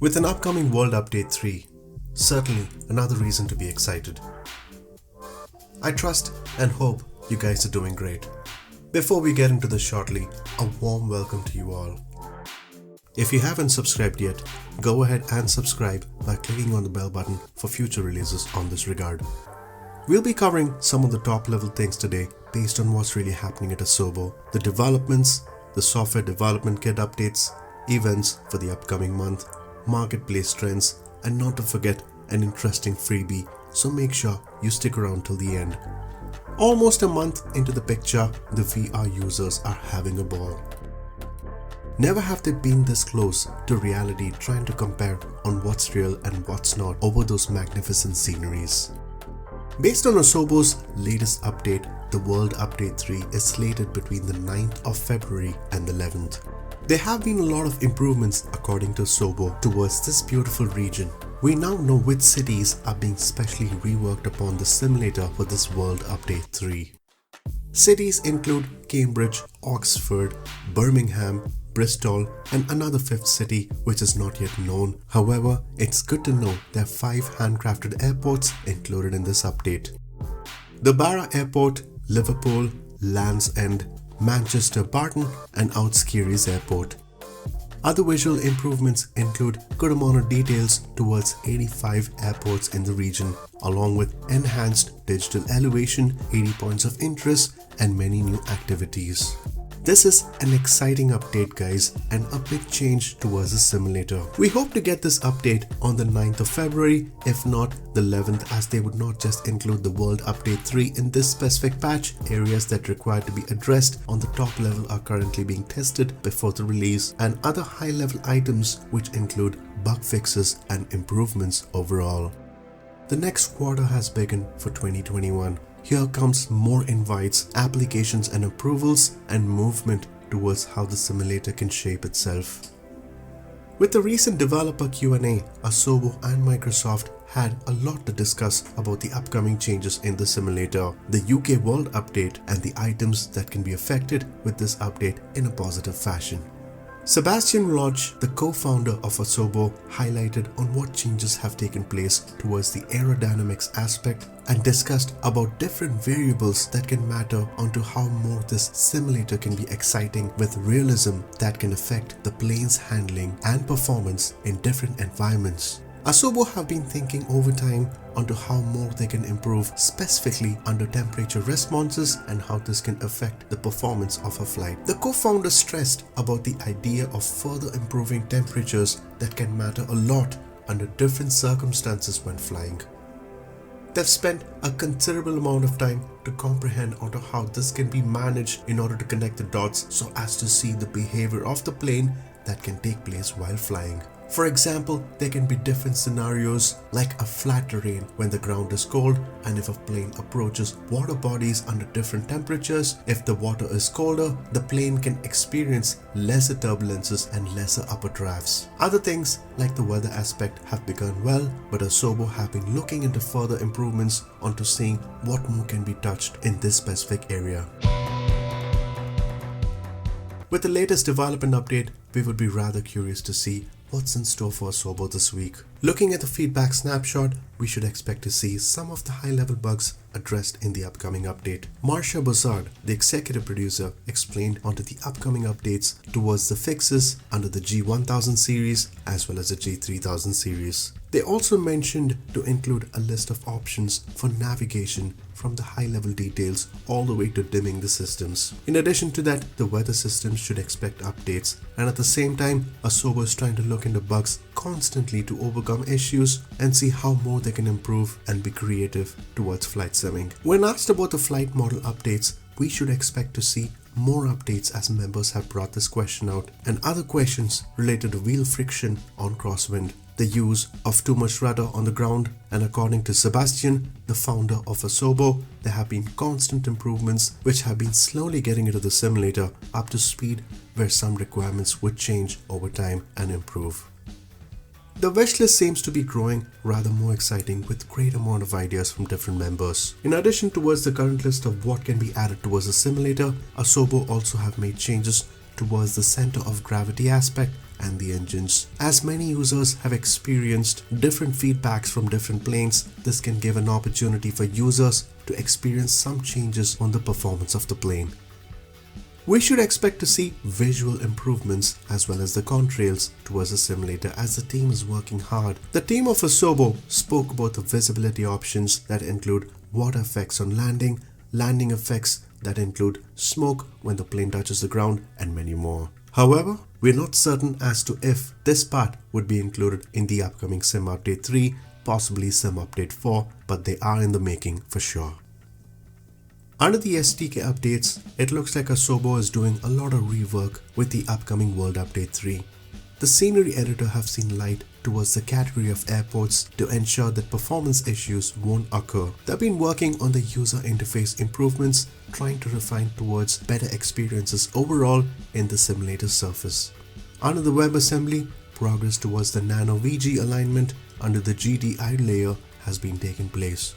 With an upcoming World Update 3, certainly another reason to be excited. I trust and hope you guys are doing great. Before we get into this shortly, a warm welcome to you all. If you haven't subscribed yet, go ahead and subscribe by clicking on the bell button for future releases on this regard. We'll be covering some of the top level things today based on what's really happening at Asobo, the developments, the software development kit updates, events for the upcoming month, marketplace trends, and not to forget an interesting freebie, so make sure you stick around till the end. Almost a month into the picture, the VR users are having a ball. Never have they been this close to reality trying to compare on what's real and what's not over those magnificent sceneries. Based on Asobo's latest update, the World Update 3 is slated between the 9th of February and the 11th. There have been a lot of improvements according to Asobo towards this beautiful region. We now know which cities are being specially reworked upon the simulator for this World Update 3. Cities include Cambridge, Oxford, Birmingham, Bristol, and another fifth city which is not yet known. However, it's good to know there are 5 handcrafted airports included in this update. The Barra Airport, Liverpool, Land's End, Manchester-Barton, and Skerries Airport. Other visual improvements include good amount of details towards 85 airports in the region, along with enhanced digital elevation, 80 points of interest, and many new activities. This is an exciting update, guys, and a big change towards the simulator. We hope to get this update on the 9th of February, if not the 11th, as they would not just include the World Update 3 in this specific patch. Areas that require to be addressed on the top level are currently being tested before the release, and other high level items which include bug fixes and improvements overall. The next quarter has begun for 2021. Here comes more invites, applications and approvals, and movement towards how the simulator can shape itself. With the recent developer Q&A, Asobo and Microsoft had a lot to discuss about the upcoming changes in the simulator, the UK World Update, and the items that can be affected with this update in a positive fashion. Sebastian Lodge, the co-founder of Asobo, highlighted on what changes have taken place towards the aerodynamics aspect and discussed about different variables that can matter onto how more this simulator can be exciting with realism that can affect the plane's handling and performance in different environments. Asobo have been thinking over time onto how more they can improve specifically under temperature responses and how this can affect the performance of a flight. The co-founder stressed about the idea of further improving temperatures that can matter a lot under different circumstances when flying. They've spent a considerable amount of time to comprehend onto how this can be managed in order to connect the dots so as to see the behavior of the plane that can take place while flying. For example, there can be different scenarios like a flat terrain when the ground is cold, and if a plane approaches water bodies under different temperatures, if the water is colder, the plane can experience lesser turbulences and lesser upper drafts. Other things like the weather aspect have begun well, but Asobo have been looking into further improvements onto seeing what more can be touched in this specific area. With the latest development update, we would be rather curious to see what's in store for Asobo this week. Looking at the feedback snapshot, we should expect to see some of the high-level bugs addressed in the upcoming update. Marsha Boussard, the executive producer, explained onto the upcoming updates towards the fixes under the G1000 series as well as the G3000 series. They also mentioned to include a list of options for navigation from the high-level details all the way to dimming the systems. In addition to that, the weather systems should expect updates, and at the same time, Asobo is trying to look into bugs constantly to overcome issues and see how more they can improve and be creative towards flight simming. When asked about the flight model updates, we should expect to see more updates as members have brought this question out, and other questions related to wheel friction on crosswind, the use of too much rudder on the ground, and according to Sebastian, the founder of Asobo, there have been constant improvements which have been slowly getting into the simulator up to speed, where some requirements would change over time and improve. The wishlist seems to be growing rather more exciting with great amount of ideas from different members. In addition towards the current list of what can be added towards the simulator, Asobo also have made changes towards the center of gravity aspect and the engines. As many users have experienced different feedbacks from different planes, this can give an opportunity for users to experience some changes on the performance of the plane. We should expect to see visual improvements as well as the contrails towards the simulator as the team is working hard. The team of Asobo spoke about the visibility options that include water effects on landing, landing effects that include smoke when the plane touches the ground, and many more. However, we're not certain as to if this part would be included in the upcoming Sim Update 3, possibly Sim Update 4, but they are in the making for sure. Under the SDK updates, it looks like Asobo is doing a lot of rework with the upcoming World Update 3. The scenery editor have seen light towards the category of airports to ensure that performance issues won't occur. They've been working on the user interface improvements, trying to refine towards better experiences overall in the simulator surface. Under the WebAssembly, progress towards the Nano VG alignment under the GDI layer has been taking place.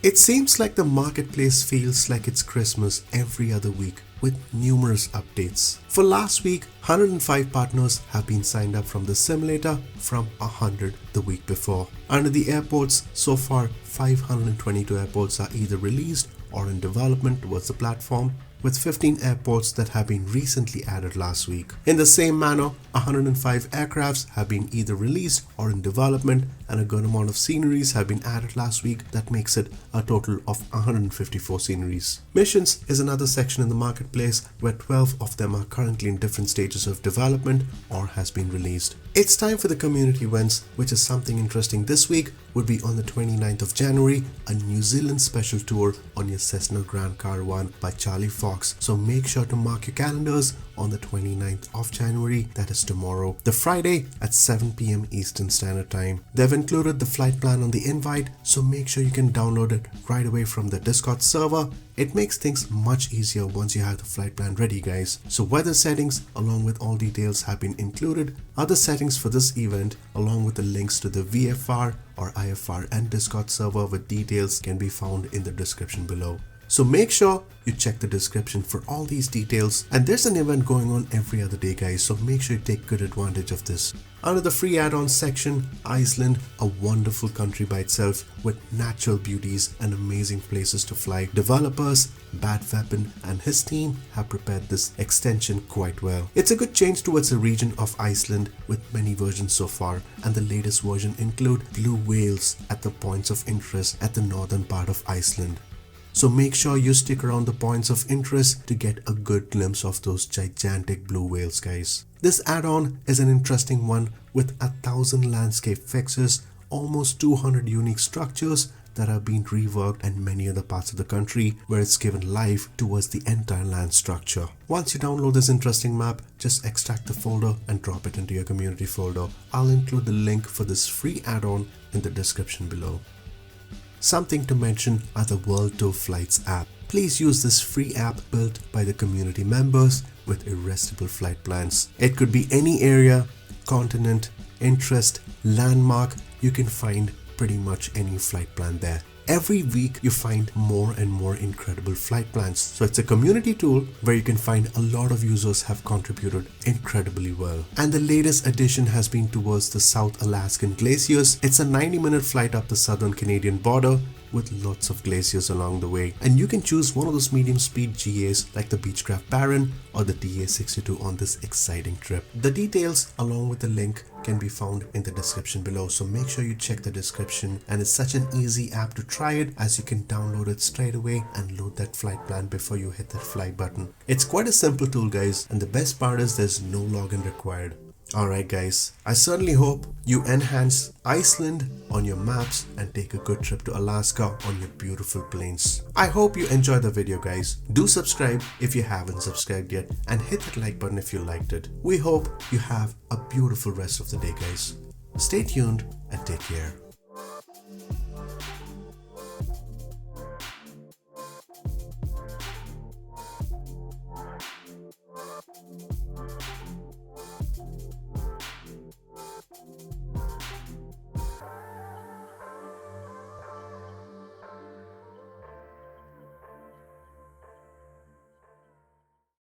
It seems like the marketplace feels like it's Christmas every other week with numerous updates. For last week, 105 partners have been signed up from the simulator from 100 the week before. Under the airports, so far 522 airports are either released or in development towards the platform, with 15 airports that have been recently added last week. In the same manner, 105 aircrafts have been either released or in development, and a good amount of sceneries have been added last week. That makes it a total of 154 sceneries. Missions is another section in the marketplace where 12 of them are currently in different stages of development or has been released. It's time for the community events, which is something interesting this week. Would be on the 29th of January, a New Zealand special tour on your Cessna Grand Caravan by CharlieFox. So make sure to mark your calendars on the 29th of January, that is tomorrow, the Friday at 7 PM Eastern Standard Time. They've included the flight plan on the invite, so make sure you can download it right away from the Discord server. It makes things much easier once you have the flight plan ready, guys. So weather settings along with all details have been included. Other settings for this event along with the links to the VFR or IFR and Discord server with details can be found in the description below. So make sure you check the description for all these details, and there's an event going on every other day, guys, so make sure you take good advantage of this. Under the free add-ons section, Iceland, a wonderful country by itself with natural beauties and amazing places to fly. Developers, Bad Weapon and his team have prepared this extension quite well. It's a good change towards the region of Iceland with many versions so far, and the latest version include blue whales at the points of interest at the northern part of Iceland. So make sure you stick around the points of interest to get a good glimpse of those gigantic blue whales, guys. This add-on is an interesting one with 1,000 landscape fixes, almost 200 unique structures that have been reworked, and many other parts of the country where it's given life towards the entire land structure. Once you download this interesting map, just extract the folder and drop it into your community folder. I'll include the link for this free add-on in the description below. Something to mention are the World Tour Flights app. Please use this free app built by the community members with irresistible flight plans. It could be any area, continent, interest, landmark. You can find pretty much any flight plan there. Every week you find more and more incredible flight plans. So it's a community tool where you can find a lot of users have contributed incredibly well. And the latest addition has been towards the South Alaskan glaciers. It's a 90-minute flight up the southern Canadian border with lots of glaciers along the way, and you can choose one of those medium speed GAs like the Beechcraft Baron or the DA62 on this exciting trip. The details along with the link can be found in the description below, so make sure you check the description. And it's such an easy app to try it, as you can download it straight away and load that flight plan before you hit that fly button. It's quite a simple tool, guys, and the best part is there's no login required. Alright guys, I certainly hope you enhance Iceland on your maps and take a good trip to Alaska on your beautiful plains. I hope you enjoyed the video, guys. Do subscribe if you haven't subscribed yet, and hit that like button if you liked it. We hope you have a beautiful rest of the day, guys. Stay tuned and take care.